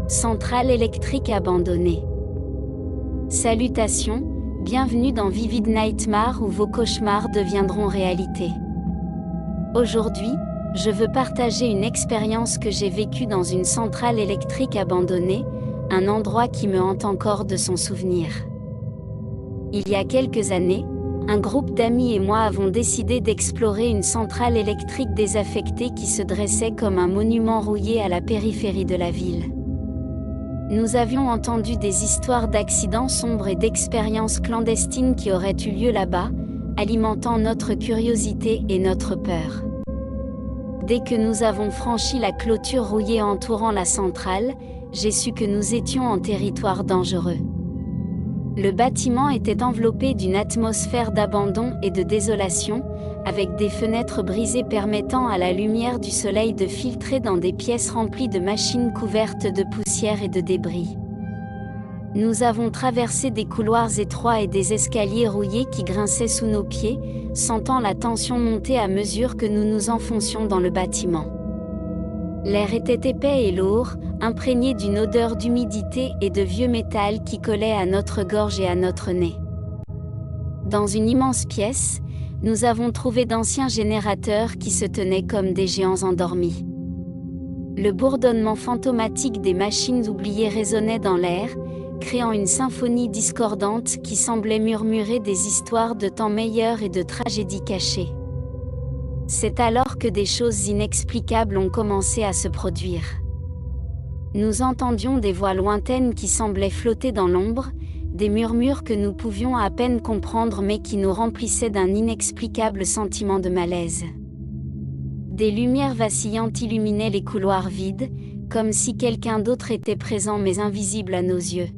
Centrale électrique abandonnée. Salutations, bienvenue dans Vivid Nightmare où vos cauchemars deviendront réalité. Aujourd'hui, je veux partager une expérience que j'ai vécue dans une centrale électrique abandonnée, un endroit qui me hante encore de son souvenir. Il y a quelques années, un groupe d'amis et moi avons décidé d'explorer une centrale électrique désaffectée qui se dressait comme un monument rouillé à la périphérie de la ville. Nous avions entendu des histoires d'accidents sombres et d'expériences clandestines qui auraient eu lieu là-bas, alimentant notre curiosité et notre peur. Dès que nous avons franchi la clôture rouillée entourant la centrale, j'ai su que nous étions en territoire dangereux. Le bâtiment était enveloppé d'une atmosphère d'abandon et de désolation, avec des fenêtres brisées permettant à la lumière du soleil de filtrer dans des pièces remplies de machines couvertes de poussière et de débris. Nous avons traversé des couloirs étroits et des escaliers rouillés qui grinçaient sous nos pieds, sentant la tension monter à mesure que nous nous enfoncions dans le bâtiment. L'air était épais et lourd, imprégné d'une odeur d'humidité et de vieux métal qui collait à notre gorge et à notre nez. Dans une immense pièce, nous avons trouvé d'anciens générateurs qui se tenaient comme des géants endormis. Le bourdonnement fantomatique des machines oubliées résonnait dans l'air, créant une symphonie discordante qui semblait murmurer des histoires de temps meilleurs et de tragédies cachées. C'est alors que des choses inexplicables ont commencé à se produire. Nous entendions des voix lointaines qui semblaient flotter dans l'ombre, des murmures que nous pouvions à peine comprendre mais qui nous remplissaient d'un inexplicable sentiment de malaise. Des lumières vacillantes illuminaient les couloirs vides, comme si quelqu'un d'autre était présent mais invisible à nos yeux.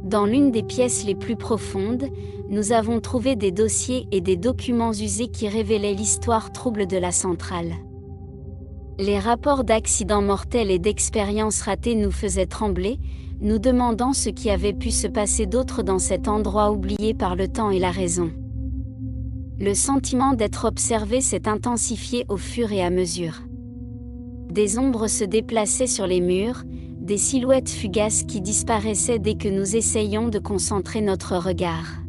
Dans l'une des pièces les plus profondes, nous avons trouvé des dossiers et des documents usés qui révélaient l'histoire trouble de la centrale. Les rapports d'accidents mortels et d'expériences ratées nous faisaient trembler, nous demandant ce qui avait pu se passer d'autre dans cet endroit oublié par le temps et la raison. Le sentiment d'être observé s'est intensifié au fur et à mesure. Des ombres se déplaçaient sur les murs, des silhouettes fugaces qui disparaissaient dès que nous essayions de concentrer notre regard.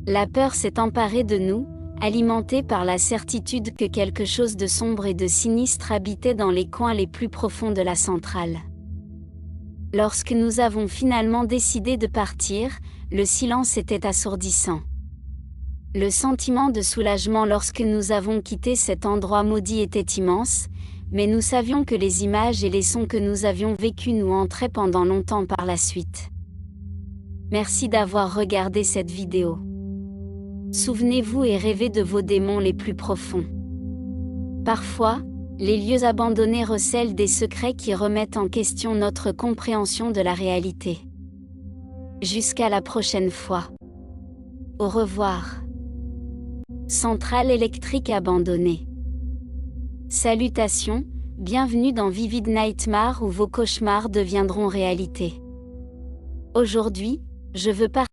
La peur s'est emparée de nous, alimentée par la certitude que quelque chose de sombre et de sinistre habitait dans les coins les plus profonds de la centrale. Lorsque nous avons finalement décidé de partir, le silence était assourdissant. Le sentiment de soulagement lorsque nous avons quitté cet endroit maudit était immense, mais nous savions que les images et les sons que nous avions vécus nous hantraient pendant longtemps par la suite. Merci d'avoir regardé cette vidéo. Souvenez-vous et rêvez de vos démons les plus profonds. Parfois, les lieux abandonnés recèlent des secrets qui remettent en question notre compréhension de la réalité. Jusqu'à la prochaine fois. Au revoir. Centrale électrique abandonnée. Salutations, bienvenue dans Vivid Nightmare où vos cauchemars deviendront réalité. Aujourd'hui, je veux partager